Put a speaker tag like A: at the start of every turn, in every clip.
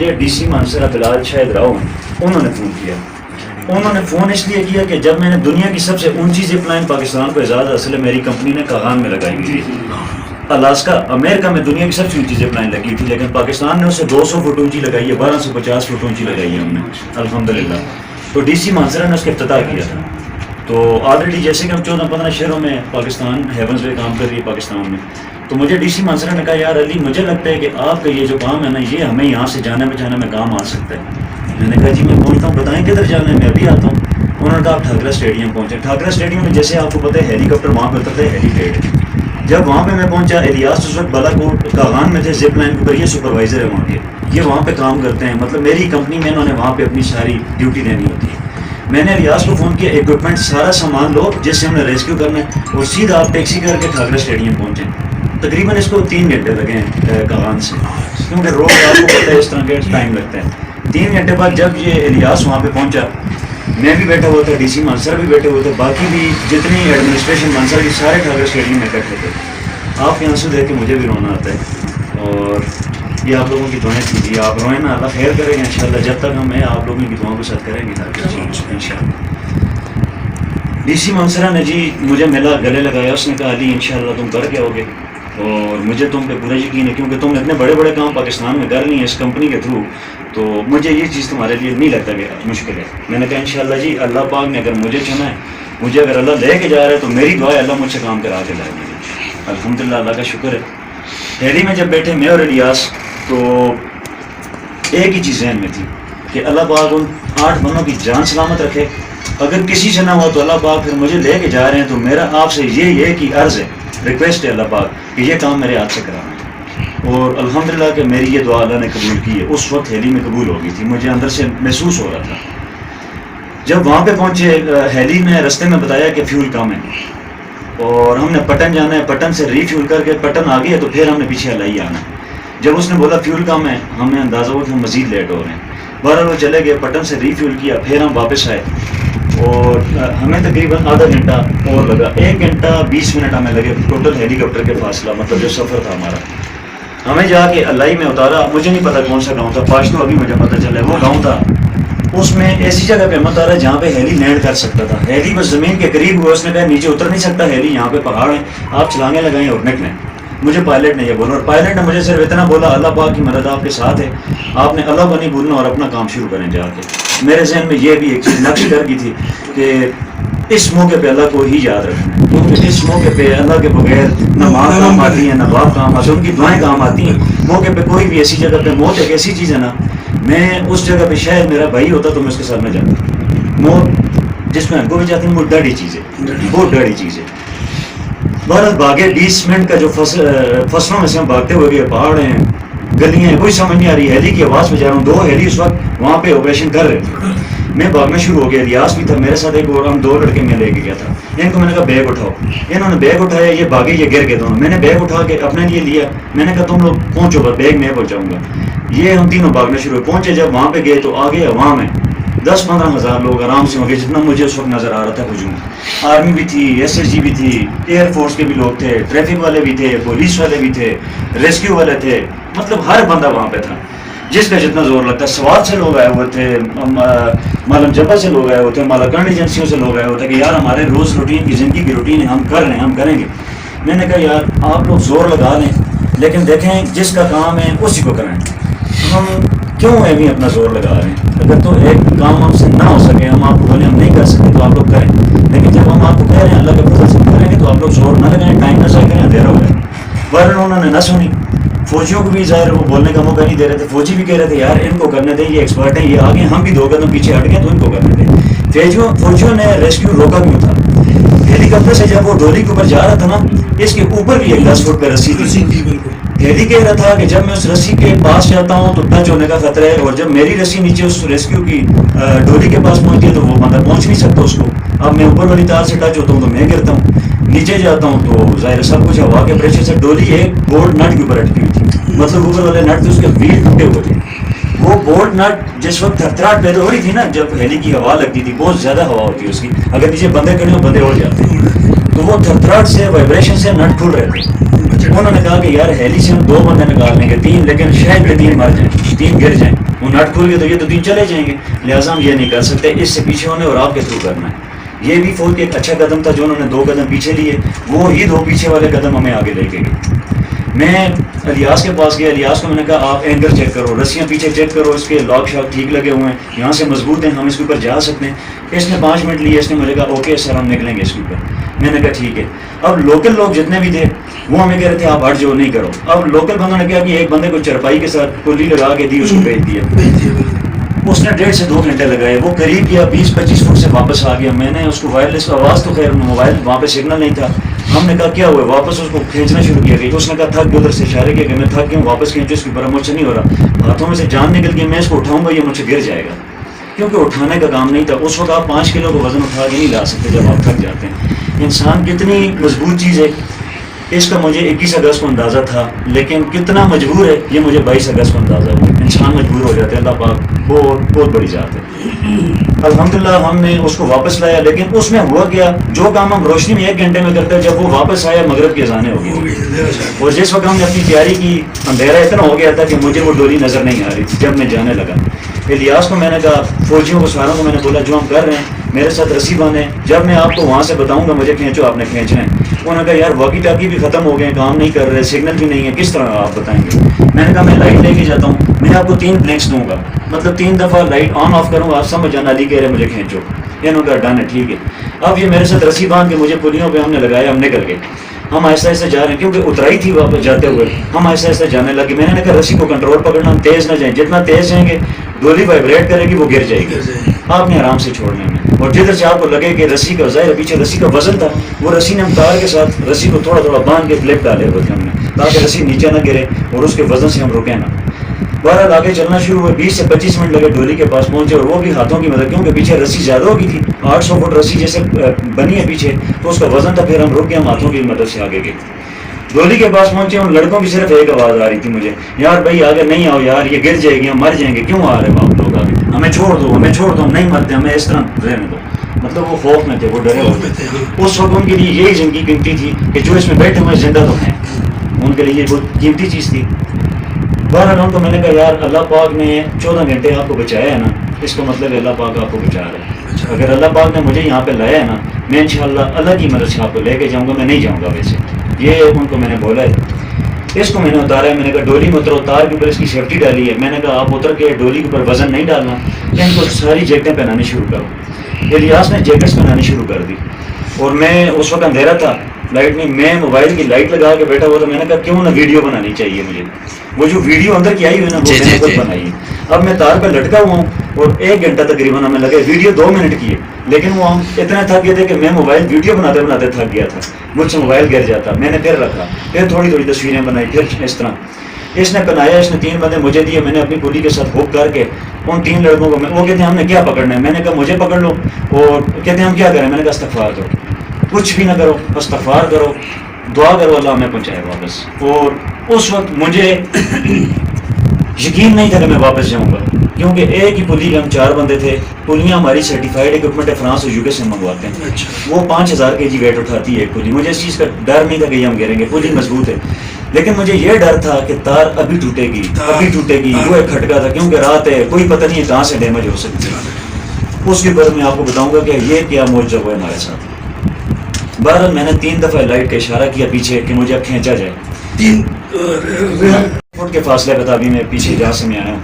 A: مجھے D C Mansehra بلال شاہد راؤ ہیں، انہوں نے فون کیا. انہوں نے فون اس لیے کیا کہ جب میں نے دنیا کی سب سے اونچی زپ لائن پاکستان کو اعزاز حاصل ہے میری کمپنی نے کاغان میں لگائی ہوئی تھی. الاسکا امریکہ میں دنیا کی سب سے اونچی زپ لائن لگی تھی، لیکن پاکستان نے اسے 200 فٹ اونچی لگائی ہے، 1250 فٹ اونچی لگائی ہے ہم نے الحمدللہ. تو ڈی سی مانسرا نے اس کا افتتاح کیا تھا. تو آلریڈی جیسے کہ ہم 14-15 شہروں میں پاکستان ہیونز وے کام کر رہی ہے پاکستان میں، تو مجھے ڈی سی مانسرا نے کہا یار علی مجھے لگتا ہے کہ آپ کا یہ جو کام ہے نا یہ ہمیں یہاں سے جانے بچانے میں کام آ سکتا ہے. میں نے کہا جی میں پہنچتا ہوں، بتائیں کدھر جانا ہے، میں ابھی آتا ہوں. انہوں نے کہا آپ ٹھاکرا اسٹیڈیم پہنچے. ٹھاکرا اسٹیڈیم میں جیسے آپ کو پتہ ہے ہیلی کاپٹر وہاں پہ اترتے ہیں، ہیلی پیڈ. جب وہاں پہ میں پہنچا، الیاس اس وقت بالا کوٹ کاغان میں تھے زپ لائن کے اوپر، یہ سپروائزر ہے وہاں کے، یہ وہاں پہ کام کرتے ہیں، مطلب میری کمپنی میں انہوں نے وہاں پہ اپنی ساری ڈیوٹی دینی ہوتی ہے. میں نے الیاس کو فون کیا ایکوپمنٹ سارا سامان لو جس سے ہم نے ریسکیو کرنا ہے اور سیدھا آپ ٹیکسی کر کے ٹھاکرا اسٹیڈیم پہنچیں. تقریباً اس کو 3 گھنٹے لگے ہیں کاغان سے، کیونکہ روڈ آپ کو پتہ ہے اس طرح کے ٹائم لگتا ہے. 3 گھنٹے بعد جب یہ الیاس وہاں پہ پہنچا، میں بھی بیٹھا ہوا تھا، ڈی سی مانسر بھی بیٹھے ہوئے تھے، باقی بھی جتنی ایڈمنسٹریشن مانسر کی سارے ٹھاکرا اسٹیڈیم میں بیٹھے تھے. آپ کے آنسو دیکھ کے مجھے بھی رونا آتا ہے، اور یہ آپ لوگوں کی دعائیں کیجیے، آپ روئیں نا، اللہ خیر کرے گا انشاءاللہ. جب تک ہم ہیں آپ لوگوں کی دعاؤں کے ساتھ کریں گے انشاءاللہ. ڈی سی مانسرا نے جی مجھے ملا، گلے لگایا، اس نے کہا علی انشاءاللہ تم کر کے آؤ گے، اور مجھے تم پہ پورا یقین ہے کیونکہ تم نے اتنے بڑے بڑے کام پاکستان میں کر لی ہیں اس کمپنی کے تھرو، تو مجھے یہ چیز تمہارے لیے نہیں لگتا کہ مشکل ہے. میں نے کہا انشاءاللہ جی اللہ پاک نے اگر مجھے چنا ہے، مجھے اگر اللہ لے کے جا رہا ہے تو میری دعا ہے اللہ مجھ سے کام کرا کے لائے گا. الحمدللہ اللہ کا شکر ہے. ہیلی میں جب بیٹھے میں اور الیاس، تو ایک ہی چیز ذہن میں تھی کہ اللہ پاک ان 8 بندوں کی جان سلامت رکھے. اگر کسی سے نہ ہو تو اللہ پاک پھر مجھے لے کے جا رہے ہیں تو میرا آپ سے یہ کہ عرض ہے، ریکویسٹ ہے اللہ پاک کہ یہ کام میرے ہاتھ سے کرانا ہے. اور الحمدللہ کہ میری یہ دعا اللہ نے قبول کی ہے. اس وقت ہیلی میں قبول ہو گئی تھی، مجھے اندر سے محسوس ہو رہا تھا. جب وہاں پہ پہنچے، ہیلی نے رستے میں بتایا کہ فیول کم ہے اور ہم نے پٹن جانا ہے، پٹن سے ری فیول کر کے پٹن آ گیا تو پھر ہم نے پیچھے الائی آنا ہے. جب اس نے بولا فیول کم ہے، ہمیں اندازہ ہوا کہ ہم مزید لیٹ ہو رہے ہیں. بہرحال وہ چلے گئے، پٹن سے ری فیول کیا، پھر ہم واپس آئے اور ہمیں تقریباً آدھا گھنٹہ اور لگا، 1 گھنٹہ 20 منٹ ہمیں لگے ٹوٹل ہیلی کاپٹر کے فاصلہ، مطلب جو سفر تھا ہمارا. ہمیں جا کے الائی میں اتارا. مجھے نہیں پتا کون سا گاؤں تھا، پاشتو ابھی مجھے پتہ چلا ہے وہ گاؤں تھا. اس میں ایسی جگہ پہ مت آ رہا ہے جہاں پہ ہیلی لینڈ کر سکتا تھا. ہیلی بس زمین کے قریب ہوا، اس نے کہا نیچے اتر نہیں سکتا ہیلی، یہاں پہ پہاڑ ہیں، آپ چھلانگیں لگائیں اور نکلیں. مجھے پائلٹ نے یہ بولا، اور پائلٹ نے مجھے صرف اتنا بولا اللہ پاک کی مدد آپ کے ساتھ ہے، آپ نے اللہ کو نہیں بھولنا اور اپنا کام شروع کریں جا کے. میرے ذہن میں یہ بھی ایک چیز نقش کر کی تھی کہ اس موقع پہ اللہ کو ہی یاد رکھنا ہے، کیونکہ اس موقع پہ اللہ کے بغیر نہ ماں کام آتی ہیں، نہ باپ کام آتے ہیں، ان کی دعائیں کام آتی ہیں. موقع پہ کوئی بھی ایسی جگہ پہ، موت ایک ایسی چیز ہے نا، میں اس جگہ پہ شاید میرا بھائی ہوتا تو میں اس کے ساتھ میں جاتا. موت جس میں ہم کو بھی جاتی ہے وہ ڈاڑی چیز ہے، بہت ڈاڑی چیز ہے. بہرحال بھاگے 20 منٹ کا جو فصلوں میں سے ہم بھاگتے ہوئے گئے، پہاڑ ہیں، گلیاں ہیں، کوئی سمجھ نہیں آ رہی. ہیلی کی آواز میں جا رہا ہوں، 2 ہیلی اس وقت وہاں پہ آپریشن کر رہے تھے. میں بھاگنا شروع ہو گیا، الیاس بھی تھا میرے ساتھ، ایک اور ہم 2 لڑکے میں لے کے گیا تھا. ان کو میں نے کہا بیگ اٹھاؤ، انہوں نے بیگ اٹھایا، یہ بھاگے، یہ گر گئے دونوں. میں نے بیگ اٹھا کے اپنے لیے لیا، میں نے کہا تم لوگ پہنچو بس، بیگ میں پہنچاؤں گا. یہ ہم تینوں بھاگنا شروع ہوئے. پہنچے جب وہاں پہ گئے تو آگے عوام ہے، 10-15 ہزار لوگ آرام سے ہوں گے جتنا مجھے اس وقت نظر آ رہا تھا. ہجوم آرمی بھی تھی، ایس ایس جی بھی تھی، ایئر فورس کے بھی لوگ تھے، ٹریفک والے بھی تھے، پولیس والے بھی تھے، ریسکیو والے تھے، مطلب ہر بندہ وہاں پہ تھا جس کا جتنا زور لگتا ہے. سوات سے لوگ آئے ہوئے تھے، مالم جبا سے لوگ آئے ہوئے تھے، مالاکنڈ ایجنسیوں سے لوگ آئے ہوئے تھے کہ یار ہمارے روز روٹین کی زندگی کی روٹین ہے، ہم کر رہے ہیں، ہم کریں گے. میں نے کہا یار آپ لوگ زور لگا لیں لیکن دیکھیں جس کا کام ہے اسی کو کریں. ہم کیوں ایویں اپنا زور لگا رہے ہیں؟ اگر تو ایک کام ہم سے نہ ہو سکے، ہم آپ کو بولیں ہم نہیں کر سکتے تو آپ لوگ کریں، لیکن جب ہم آپ کو کہہ رہے ہیں اللہ کے فضل سے کریں گے تو آپ لوگ زور نہ لگائیں، ٹائم نہ ضائع کریں، اندھیرا ہو جائے. ورنہ انہوں نے نہ سنی. فوجیوں کو بھی ظاہر وہ بولنے کا موقع نہیں دے رہے تھے. فوجی بھی کہہ رہے تھے یار ان کو کرنے دیں، یہ ایکسپرٹ ہیں، یہ آگے، ہم بھی 2 قدم پیچھے ہٹ گئے تو ان کو کرنے دیں. فوجیوں نے ریسکیو روکا کیوں تھا؟ ہیلی کاپٹر سے جب وہ ڈولی کے اوپر جا رہا تھا نا، اس کے اوپر بھی ایک 10 فٹ پہ رسی تھی. ہیلی کہہ رہا تھا کہ جب میں اس رسی کے پاس جاتا ہوں تو ٹچ ہونے کا خطرہ ہے، اور جب میری رسی نیچے اس ریسکیو کی ڈولی کے پاس پہنچتی ہے تو وہ بندہ پہنچ نہیں سکتا اس کو. اب میں اوپر والی تار سے ٹچ ہوتا ہوں تو میں گرتا ہوں، نیچے جاتا ہوں تو ظاہر سب کچھ ہوا کے پریشر سے. ڈولی ایک بورڈ نٹ کے اوپر اٹکی ہوئی تھی، مطلب اوپر والے نٹ تھے اس کے ویل ٹوٹے ہوئے تھے. وہ بورڈ نٹ جس وقت تھرتھراہٹ پیدا ہو رہی تھی نا، جب ہیلی کی ہوا لگتی تھی، بہت زیادہ ہوا ہوتی ہے اس کی، اگر نیچے بندے کھڑے ہو بندے اڑ جاتے ہیں. تو وہ تھرتھراہٹ سے وائبریشن سے نٹ کھل رہے تھے. انہوں نے کہا کہ یار ہیلی سے ہم 2 بندے نکال لیں گے 3, لیکن شاید یہ 3 مر جائیں, 3 گر جائیں. وہ نٹ کھل گئے تو یہ تو 3 چلے جائیں گے, لہٰذا ہم یہ نہیں کر سکتے, اس سے پیچھے ہونے اور آپ کے تھرو کرنا ہے. یہ بھی فوج ایک اچھا قدم تھا جو انہوں نے 2 قدم پیچھے لیے, وہ ہی 2 پیچھے والے قدم ہمیں آگے لے کے گئے. میں الیاس کے پاس گیا, الیاس کو میں نے کہا آپ اینکر چیک کرو, رسیاں پیچھے چیک کرو, اس کے لاک شاک ٹھیک لگے ہوئے ہیں, یہاں سے مضبوط ہیں, ہم اس کے اوپر جا سکتے ہیں. اس نے 5 منٹ لیے, اس نے مجھے کہا اوکے سر ہم نکلیں گے اس کے اوپر. میں نے کہا ٹھیک ہے. اب لوکل لوگ جتنے بھی تھے وہ ہمیں کہہ رہے تھے آپ ہٹ جو نہیں کرو. اب لوکل بندوں نے کیا کہ ایک بندے کو چرپائی کے ساتھ کلی لگا کے دی, اس کو بھیج دیا. اس نے 1.5 سے 2 گھنٹے لگائے, وہ قریب کیا 20-25 فٹ سے واپس آ گیا. میں نے اس کو وائرلیس آواز تو خیر موبائل وہاں پہ سگنل نہیں تھا, ہم نے کہا کیا ہوا, واپس اس کو کھینچنا شروع کیا گیا. اس نے کہا تھک گیا, ادھر سے اشارے کیا کہ میں تھک گیا ہوں, واپس کھینچو اس کی اوپر, مجھ سے نہیں ہو رہا. ہاتھوں میں سے جان نکل گئی, میں اس کو اٹھاؤں گا یہ مجھ سے گر جائے گا, کیونکہ اٹھانے کا کام نہیں تھا. اس وقت آپ 5 کلو کا وزن اٹھا کے نہیں لا سکتے جب آپ تھک جاتے ہیں. انسان کتنی مضبوط چیز ہے, اس کا مجھے 21 اگست کو اندازہ تھا, لیکن کتنا مجبور ہے یہ مجھے 22 اگست کو اندازہ ہوا. انسان مجبور ہو جاتے ہیں, اللہ پاک بہت بڑی ذات ہے. الحمدللہ ہم نے اس کو واپس لایا, لیکن اس میں ہوا کیا, جو کام ہم روشنی میں 1 گھنٹے میں کرتے ہیں, جب وہ واپس آیا مغرب کی اذانیں ہو گئی. اور جس وقت ہم نے اپنی تیاری کی, اندھیرا اتنا ہو گیا تھا کہ مجھے وہ ڈولی نظر نہیں آ رہی تھی. جب میں جانے لگا, الیاس کو میں نے کہا, فوجیوں کو ساروں کو میں نے بولا جو ہم کر رہے ہیں میرے ساتھ رسی باندھیں, جب میں آپ کو وہاں سے بتاؤں گا مجھے کھینچو, آپ نے کھینچنا ہے. انہوں نے کہا یار واکی ٹاکی بھی ختم ہو گئے ہیں, کام نہیں کر رہے, سگنل بھی نہیں ہے, کس طرح آپ بتائیں گے. میں نے کہا میں لائٹ لے کے جاتا ہوں, میں آپ کو 3 بلینکس دوں گا, مطلب 3 دفعہ لائٹ آن آف کروں گا, آپ سمجھ جانا, علی کہہ رہے مجھے کھینچو. انہوں نے کہا ڈن ہے ٹھیک ہے. اب یہ میرے ساتھ رسی باندھ کے مجھے پلیوں پہ ہم نے لگایا, ہم نکل گئے. ہم آہستہ آہستہ جا رہے ہیں کیونکہ اترائی تھی واپس جاتے ہوئے, ہم آہستہ آہستہ جانے لگے. میں نے کہا رسی کو کنٹرول پکڑنا, ہم تیز نہ جائیں, جتنا تیز جائیں گے ڈولی وائبریٹ کرے گی, وہ گر جائے گی. آپ نے آرام سے چھوڑنے میں, اور جدھر سے آپ کو لگے کہ رسی کا ظاہر پیچھے رسی کا وزن تھا, وہ رسی نے ہم تار کے ساتھ رسی کو تھوڑا تھوڑا باندھ کے فلپ ڈالے ہوئے تھے ہم نے, تاکہ رسی نیچے نہ گرے اور اس کے وزن سے ہم رکیں نہ. بہرحال آگے چلنا شروع ہوئے, 20 سے 25 منٹ لگے ڈولی کے پاس پہنچے, اور وہ بھی ہاتھوں کی مدد, کیونکہ پیچھے رسی زیادہ ہو گئی تھی, 800 فٹ رسی جیسے بنی ہے پیچھے, تو اس کا وزن تھا. پھر ہم رک گئے, ہم ہاتھوں کی مدد سے آگے گئے. ڈولی کے پاس پہنچے, ان لڑکوں کی صرف ایک آواز آ رہی تھی مجھے, یار بھائی آگے نہیں آؤ یار, یہ گر جائے گی, ہم مر جائیں گے, کیوں آ رہے ہیں آپ لوگ آگے, ہمیں چھوڑ دو, ہمیں چھوڑ دو, ہم نہیں مرتے, ہمیں اس طرح رہنے دو. مطلب وہ خوف میں تھے, وہ ڈرے ہوئے تھے. اس وقت ان کے لیے یہی زندگی قیمتی تھی کہ جو اس میں بیٹھے ہوئے زندہ تو ہیں, ان کے لیے یہ بہت قیمتی چیز تھی. بہرحال ان کو میں نے کہا یار اللہ پاک نے 14 گھنٹے آپ کو بچایا ہے نا, اس کا مطلب اللہ پاک آپ کو بچا رہا ہے. اگر اللہ پاک نے مجھے یہاں پہ لایا ہے نا, میں انشاءاللہ اللہ کی مدد سے آپ کو لے کے جاؤں گا, میں نہیں جاؤں گا ویسے. یہ ان کو میں نے بولا ہے. اس کو میں نے اتارا ہے, میں نے کہا ڈولی میں اترو, تار کے اوپر اس کی سیفٹی ڈالی ہے. میں نے کہا آپ اتر کے ڈولی کے اوپر وزن نہیں ڈالنا, ان کو ساری جیکٹیں پہنانی شروع کرو. الیاس نے جیکٹس پہنانی شروع کر دی, اور میں اس وقت اندھیرا تھا, لائٹ نہیں, میں موبائل کی لائٹ لگا کے بیٹھا ہوا تھا. میں نے کہا کیوں نہ ویڈیو بنانی چاہیے مجھے, وہ جو ویڈیو اندر کی آئی ہوئی نا وہ میں نے خود بنائی ہے. اب میں تار پہ لٹکا ہوا ہوں, اور 1 گھنٹہ تقریباً ہمیں لگے, ویڈیو 2 منٹ کی ہے, لیکن وہ ہم اتنا تھک گئے تھے کہ میں موبائل ویڈیو بناتے بناتے تھک گیا تھا, مجھ سے موبائل گر جاتا. میں نے پھر رکھا, پھر تھوڑی تھوڑی تصویریں بنائی, پھر اس طرح اس نے بنایا. اس نے 3 بندے مجھے دیے, میں نے اپنی پولی کے ساتھ ہوپ کر کے ان 3 لڑکوں کو, وہ کہتے ہیں ہم نے کیا پکڑنا ہے, میں نے کہا مجھے پکڑ لو. اور کہتے ہیں ہم کیا کریں, میں نے کہا استغفار کرو, کچھ بھی نہ کرو, استغفار کرو, دعا کرو اللہ ہمیں پہنچائے واپس. اور اس وقت مجھے یقین نہیں تھا کہ میں واپس جاؤں گا, کیونکہ ایک ہی پلی کے ہم 4 بندے تھے. پلیاں ہماری سرٹیفائڈ اکوپمنٹ ہے, فرانس اور UK سے منگواتے ہیں. وہ 5000 kg ویٹ اٹھاتی ہے ایک پلی. مجھے اس چیز کا ڈر نہیں تھا کہ یہ ہم گریں گے, پلی مضبوط ہے, لیکن مجھے یہ ڈر تھا کہ تار ابھی ٹوٹے گی, ابھی ٹوٹے گی. وہ ایک کھٹکا تھا, کیونکہ رات ہے, کوئی پتہ نہیں ہے کہاں سے ڈیمیج ہو سکتی ہے. اس کے بعد میں آپ کو بتاؤں گا کہ یہ کیا معجزہ ہوا ہے ہمارے ساتھ. بہرحال میں نے 3 دفعہ لائٹ کا اشارہ کیا پیچھے کہ مجھے اب کھینچا جائے. 3 فٹ کے فاصلے پہ تھا, ابھی میں پیچھے جہاں سے میں آیا ہوں,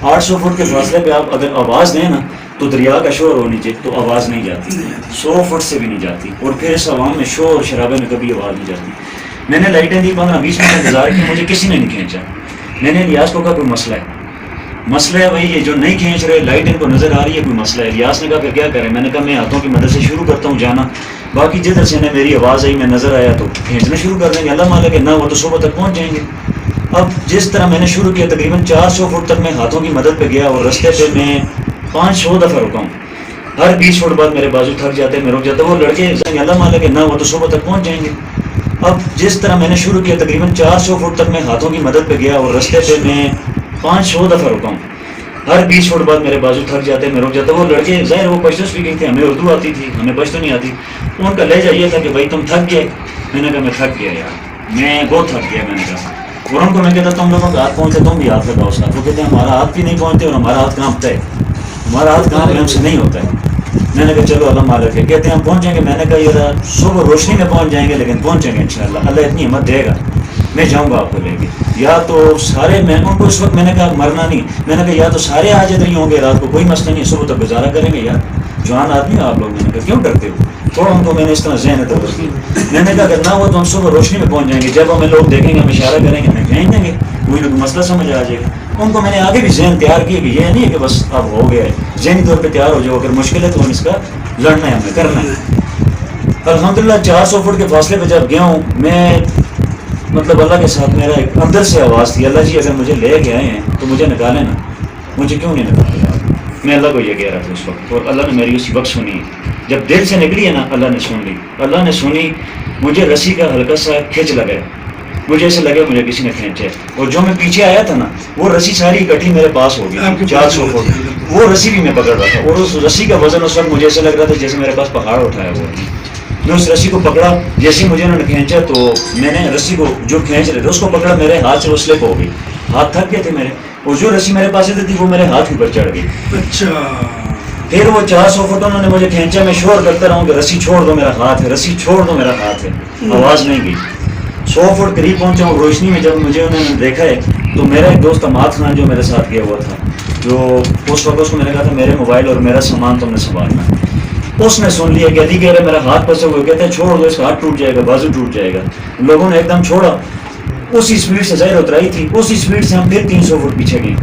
A: 800 فٹ کے فاصلے پہ آپ اگر آواز دیں نا تو دریا کا شور ہو نیچے تو آواز نہیں جاتی, 100 فٹ سے بھی نہیں جاتی. اور پھر اس عوام میں شور شرابے میں کبھی آواز نہیں جاتی. میں نے لائٹیں دی, 15-20 منٹ انتظار کیا, مجھے کسی نے نہیں کھینچا. میں نے الیاس کو کہا کوئی مسئلہ ہے, مسئلہ ہے بھائی, یہ جو نہیں کھینچ رہے, لائٹ ان کو نظر آ رہی ہے, کوئی مسئلہ ہے. الیاس نے کہا پھر کیا کریں, میں نے کہا میں ہاتھوں کی مدد سے شروع کرتا ہوں جانا, باقی جدھر سے میری آواز آئی, میں نظر آیا تو کھینچنا شروع کر دیں گے, اللہ مالک ہے نہ وہ تو صبح تک پہنچ جائیں گے. اب جس طرح میں نے شروع کیا, تقریباً 400 فٹ تک میں ہاتھوں کی مدد پہ گیا, اور رستے پہ میں 500 دفعہ رکا ہوں. ہر 20 فٹ بعد میرے بازو تھک جاتے, میں رک جاتا. وہ لڑکے اللہ مالک ہے نہ وہ تو صبح تک پہنچ جائیں گے. اب جس طرح میں نے شروع کیا, تقریباً 400 فٹ تک میں ہاتھوں کی مدد پہ گیا, اور رستے پہ میں 500 دفعہ رکا ہوں. ہر 20 فٹ بعد میرے بازو تھک جاتے, میں رک جاتا. وہ لڑکے ظاہر وہ پشتو اسپیکنگ تھے, ہمیں اردو آتی تھی, ہمیں پشتو نہیں آتی. ان کا لہجہ یہ تھا کہ بھائی تم تھک گئے. میں نے کہا میں تھک گیا یار, میں بہت تھک گیا. میں نے کہا, اور ان کو میں کہتا تم لوگوں کا ہاتھ پہنچے تم بھی ہاتھ لگاؤ اس کا. وہ کہتے ہیں ہمارا ہاتھ بھی نہیں پہنچتے اور ہمارا ہاتھ کانپتا ہے, ہمارا ہاتھ کام ہم سے نہیں ہوتا ہے. میں نے کہا چلو اللہ مالک ہے. کہتے ہیں ہم پہنچیں گے. میں نے کہا یار صبح روشنی میں پہنچ جائیں گے لیکن پہنچیں گے انشاءاللہ, اللہ اتنی ہمت دے گا. میں جاؤں گا آپ کو لے کے. یا تو سارے, میں ان کو اس وقت میں نے کہا مرنا نہیں. میں نے کہا یا تو سارے آج ادھر ہی ہوں گے رات کو, کوئی مسئلہ نہیں, صبح تک گزارا کریں گے. یار جوان آدمی ہو آپ لوگ. میں نے کہا کیوں ڈرتے ہو, تھوڑا ان کو میں نے اس طرح ذہن تبدیل کیا. میں نے کہا اگر نہ ہو تو ہم صبح روشنی میں پہنچ جائیں گے, جب ہمیں لوگ دیکھیں گے ہم اشارہ کریں گے ہمیں کہیں دیں گے, کوئی نہ مسئلہ سمجھ آ جائے گا. ان کو میں نے آگے بھی ذہن تیار کیا کہ یہ نہیں ہے کہ بس اب ہو گیا ہے, ذہنی طور پہ تیار ہو جاؤ, اگر مشکل ہے تو ہم اس کا لڑنا ہے, ہمیں کرنا ہے. الحمدللہ 400 فٹ کے فاصلے پہ جب گیا ہوں میں, مطلب اللہ کے ساتھ میرا ایک اندر سے آواز تھی, اللہ جی اگر مجھے لے کے آئے ہیں تو مجھے نکالیں نا. مجھے کیوں نہیں نکالے آپ, میں اللہ کو یہ کہہ رہا تھا اس وقت, اور اللہ نے میری اسی وقت سنی. جب دل سے نکلی ہے نا اللہ نے سن لی, اللہ نے سنی. مجھے رسی کا ہلکا سا کھینچ لگا, مجھے ایسے لگے مجھے کسی نے کھینچا ہے, اور جو میں پیچھے آیا تھا نا وہ رسی ساری اکٹھی میرے پاس ہو گئی 400 فٹ. وہ رسی بھی میں پکڑ رہا تھا, اور اس رسی کا وزن اس وقت مجھے ایسے لگ رہا تھا جیسے میرے پاس پہاڑ اٹھایا ہوا. میں اس رسی کو پکڑا, جیسے مجھے انہوں نے کھینچا تو میں نے رسی کو جو کھینچ رہے تھے اس کو پکڑا, میرے ہاتھ سے وہ سلپ ہو گئی, ہاتھ تھک گئے تھے میرے, اور جو رسی میرے پاس تھی وہ میرے ہاتھ کے اوپر چڑھ گئی.
B: اچھا,
A: پھر وہ 400 فٹ انہوں نے مجھے کھینچا, میں شور کرتا رہا ہوں کہ رسی چھوڑ دو میرا ہاتھ ہے, رسی چھوڑ دو میرا ہاتھ ہے. آواز نہیں گئی. 100 فٹ قریب پہنچا ہوں روشنی میں. جب مجھے انہوں نے دیکھا ہے تو میرا ایک دوست عماد خان جو میرے ساتھ گیا ہوا تھا, جو اس وقت اس کو میں نے کہا تھا میرے موبائل اور میرا سامان تم نے سنبھالنا, اس نے سن لیا کہ علی کہہ رہے میرا ہاتھ پھنسے ہوئے, کہتے ہیں چھوڑ دو اس کا ہاتھ ٹوٹ جائے گا, بازو ٹوٹ جائے گا. لوگوں نے ایک دم چھوڑا, اسی اسپیڈ سے ظاہر اترائی تھی, اسی اسپیڈ سے ہم پھر 300 فٹ پیچھے گئے,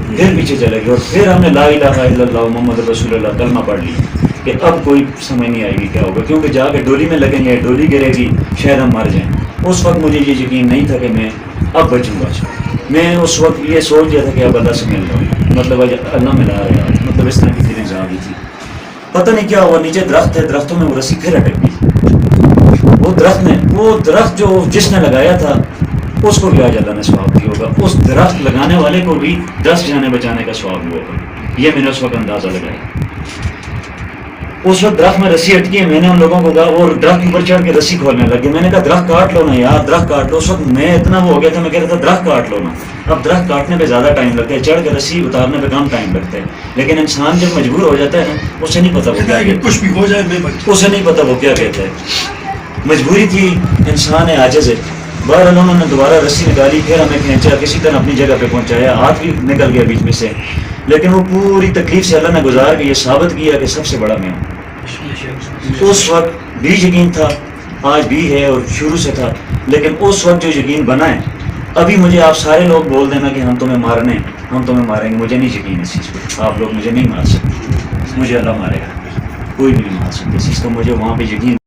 A: پھر پیچھے چلے گئے, اور پھر ہم نے لا الہ الا اللہ محمد رسول اللہ کلمہ پڑھ لی کہ اب کوئی سمجھ نہیں آئے گی کیا ہوگا, کیونکہ جا کے ڈولی میں لگیں گے, ڈولی گرے گی, شاید ہم مر جائیں. اس وقت مجھے یہ یقین نہیں تھا کہ میں اب بچوں گا. میں اس وقت یہ سوچ لیا تھا کہ اب اللہ سے مل رہا ہوں, مطلب اللہ ملا رہا ہے, مطلب اس طرح کی فیلنگز آ گئی تھی. پتہ نہیں کیا ہوا, نیچے درخت ہے, درختوں میں وہ رسی پھر اٹک گئی. وہ درخت جو جس نے لگایا تھا اس کو بھی آج اللہ نے ثواب دیا ہوگا, اس درخت لگانے والے کو بھی 10 جانے بچانے کا ثواب ہوا ہوگا. یہ میں نے اس وقت اندازہ لگایا. اس وقت درخت میں رسی اٹکی ہے, میں نے ان لوگوں کو کہا, اور درخت اوپر چڑھ کے رسی کھولنے لگے. میں نے کہا درخت کاٹ لو نا یار, درخت کاٹ لو. اس وقت میں اتنا وہ ہو گیا تھا, میں کہہ رہا تھا درخت کاٹ لو نا. اب درخت کاٹنے پہ زیادہ ٹائم لگتا ہے, چڑھ کے رسی اتارنے پہ کم ٹائم لگتا ہے. لیکن انسان جب مجبور ہو جاتا ہے نا, اسے نہیں پتا وہ کیا کہتا ہے,
B: کچھ بھی ہو جائے
A: اسے نہیں پتا وہ کیا کہتا ہے. مجبوری تھی, انسان ہے, عاجز ہے. بہرحال انہوں نے دوبارہ رسی نکالی, پھر ہمیں کھینچا, کسی طرح اپنی جگہ پہ پہنچایا, ہاتھ بھی نکل گیا بیچ میں سے. لیکن وہ پوری تکلیف سے اللہ نے گزار کے یہ ثابت کیا کہ سب سے بڑا میں ہوں. اس وقت بھی یقین تھا, آج بھی ہے اور شروع سے تھا, لیکن اس وقت جو یقین بنا ہے, ابھی مجھے آپ سارے لوگ بول دینا کہ ہم تمہیں مارنے, ہم تمہیں ماریں گے, مجھے نہیں یقین اس چیز پہ. آپ لوگ مجھے نہیں مار سکتے, مجھے اللہ مارے گا, کوئی بھی نہیں مار سکتے اس چیز کو. مجھے وہاں پہ یقین